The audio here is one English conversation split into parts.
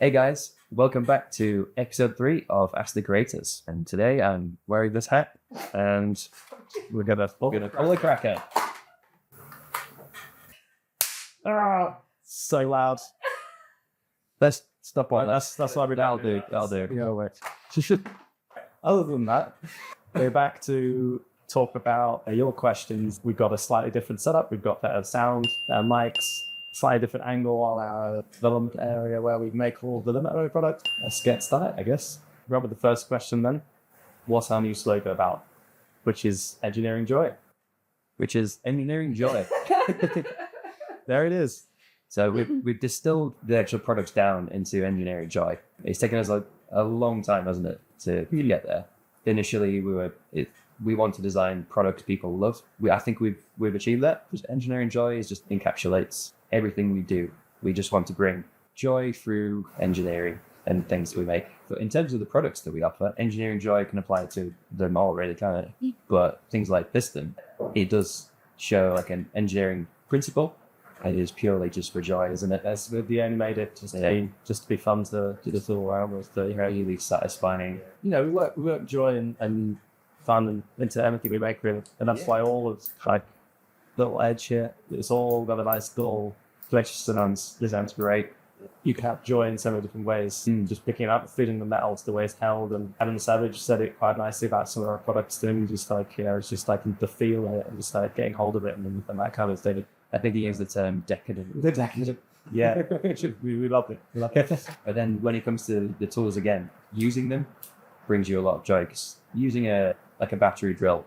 Hey guys, welcome back to episode 3 of Ask the Creators. And today I'm wearing this hat and we're gonna pull the cracker. So loud. Let's stop on that. That's why we're I'll do. Yeah, wait. Other than that, we're back to talk about your questions. We've got a slightly different setup. We've got better sound, mics, slightly different angle on our development area where we make all the MetMo product. Let's get started, I guess. We're with the first question then. What's our new slogan about? Which is engineering joy. Which is engineering joy. There it is. So we've distilled the actual products down into engineering joy. It's taken us a long time, hasn't it, to get there. Initially, we want to design products people love. I think we've achieved that. Engineering joy just encapsulates everything we do. We just want to bring joy through engineering and things we make. But in terms of the products that we offer, engineering joy can apply to them all, really, kind of. But things like Piston, it does show like an engineering principle. It is purely just for joy, isn't it? As we only made it just to be fun to fool around with. Really satisfying. You know, we work joy and fun and into everything we make, really. And that's why all of like little edge here, it's all got a nice little design's great. You can have joy in so many different ways. Just picking it up, feeling the metal to the way it's held. And Adam Savage said it quite nicely about some of our products too. Just like, it's just like the feel of it and just like getting hold of it and that kind of thing. I think he used the term decadent. Decadent. Yeah, we love it. We love it. But then when it comes to the tools again, using them brings you a lot of joy. Because using a battery drill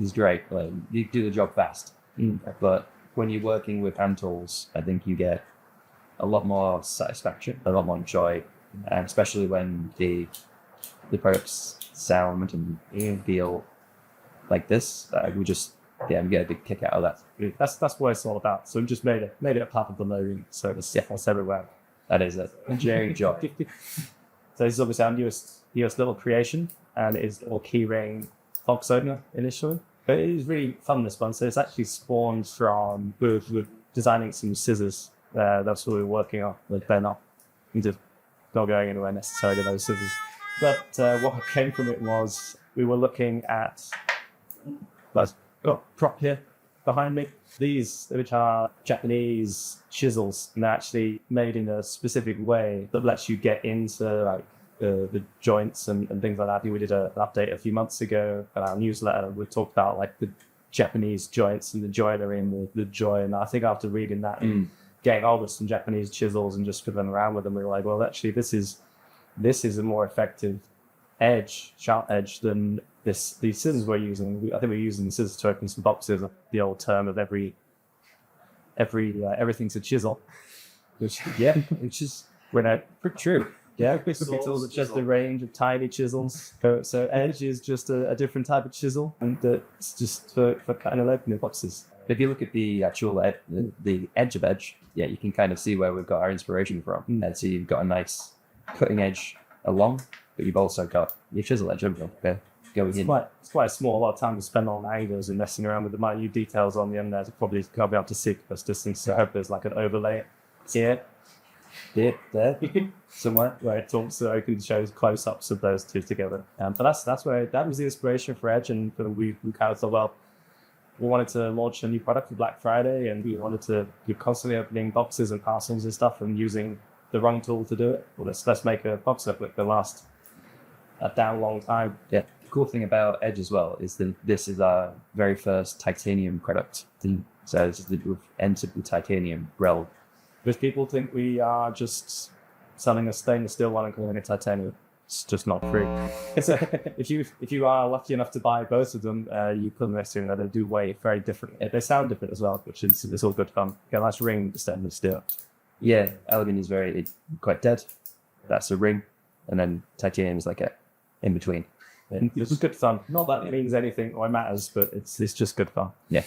is great. Like, you do the job fast. But when you're working with hand tools, I think you get a lot more satisfaction, a lot more joy, and especially when the products sound and feel like this. We get a big kick out of that. That's what it's all about. So we just made it a part of the logo, so it's everywhere. That is it. Engineering joy. So this is obviously our newest little creation, and it is a little keyring box opener initially. But it is really fun, this one. So it's actually spawned from we're designing some scissors. That's what we were working on with Ben up. Just not going anywhere necessarily, those scissors. But what came from it was we were looking at. Got a prop here behind me. These, which are Japanese chisels, and they're actually made in a specific way that lets you get into like the joints and things like that. I think we did an update a few months ago in our newsletter. We talked about like the Japanese joints and the joinery and the joy. And I think after reading that and getting hold of some Japanese chisels and just fiddling around with them, we were like, well, actually, this is a more effective sharp edge than these scissors we're using. I think we're using the scissors to open some boxes. The old term of everything's a chisel, which is pretty true. Yeah, it's just a range of tiny chisels. So edge is just a different type of chisel, and it's just for kind of opening boxes. If you look at the actual the edge of edge, you can kind of see where we've got our inspiration from. And so you've got a nice cutting edge along, but you've also got your chisel edge It's quite small. A lot of time to spend on angles and messing around with the minute details on the end there. Probably can't be able to see this distance. So I hope there's like an overlay here, there, somewhere where it talks, so I can show close-ups of those two together. But that's where that was the inspiration for Edge, and we kind of thought, well, we wanted to launch a new product for Black Friday, and we wanted to be constantly opening boxes and parcels and stuff, and using the rung tool to do it. Well, let's make a box that can last a damn long time. Yeah. The cool thing about Edge as well is that this is our very first titanium product. So we've entered the titanium realm. Because people think we are just selling a stainless steel one and calling it titanium. It's just not free. If you are lucky enough to buy both of them, you put them next to them, they do weigh very different. They sound different as well, which is it's all good fun. Get a nice ring with stainless steel. Yeah, aluminium is quite dead. That's a ring, and then titanium is like a in between. It's good fun. Not that it means anything or it matters, but it's just good fun. Yeah.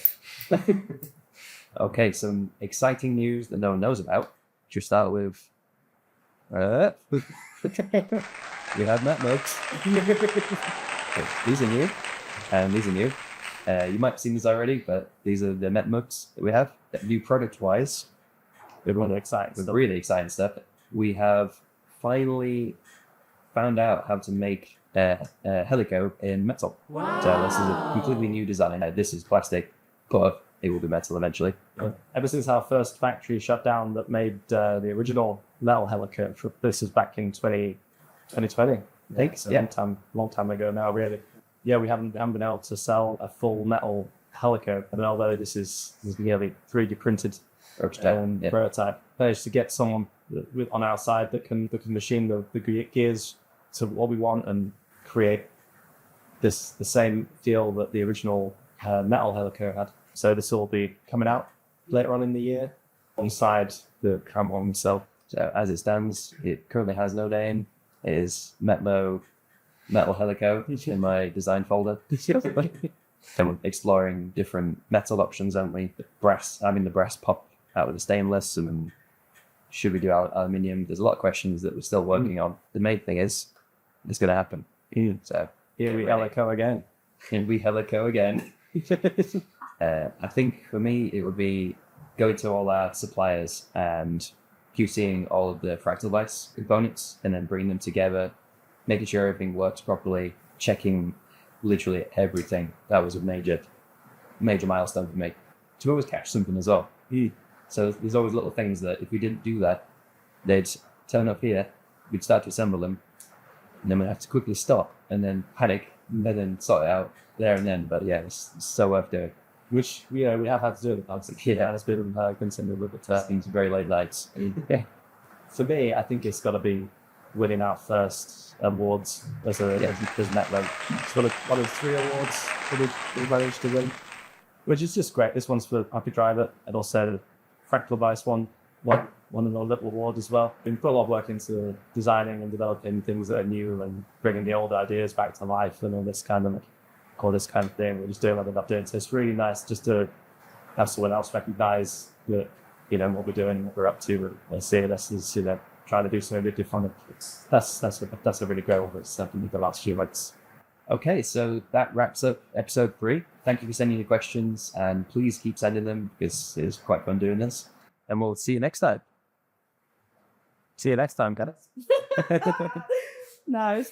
Okay, some exciting news that no one knows about. Should start with. We have MetMo. These are new, and these are new. You might have seen these already, but these are the MetMo that we have. New product-wise, Really exciting stuff. We have finally found out how to make a helico in metal. Wow. So this is a completely new design. This is plastic, but it will be metal eventually. Ever since our first factory shut down that made the original metal helico, this is back in 2020, I think. So long time ago now, really. Yeah, we haven't been able to sell a full metal helico, and although this is nearly 3D printed prototype, managed to get someone on our side that can machine the gears to what we want and create the same feel that the original metal helico had. So this will be coming out later on in the year alongside the current one. So as it stands, it currently has no name. It is MetMo Metal Helico in my design folder. And we're exploring different metal options, aren't we? The brass pop out of the stainless, and should we do aluminium? There's a lot of questions that we're still working on. The main thing is it's going to happen. So here we helico again. Here we helico again. I think for me, it would be going to all our suppliers and QCing all of the fractal device components and then bringing them together, making sure everything works properly, checking literally everything. That was a major milestone for me. To always catch something as well. So there's always little things that if we didn't do that, they'd turn up here, we'd start to assemble them, and then we'd have to quickly stop and then panic and then sort it out there and then. But yeah, it's so worth doing. Which we have had to do in the past. Yeah, it's been considered a little bit seems very late nights. Yeah. For me, I think it's got to be winning our first awards as MetMo. It's got one of 3 awards that we've managed to win, which is just great. This one's for Happy Driver, and also the Fractal Device one of the little awards as well. We put a lot of work into designing and developing things that are new and bringing the old ideas back to life and all this kind of thing. We're just doing what we're not doing. So it's really nice just to have someone else recognize that, what we're doing, what we're up to, and see us as, trying to do something a bit different. That's a really great one. It's something the last few months. Okay, so that wraps up episode 3. Thank you for sending your questions, and please keep sending them because it's quite fun doing this. And we'll see you next time. See you next time, guys. Nice.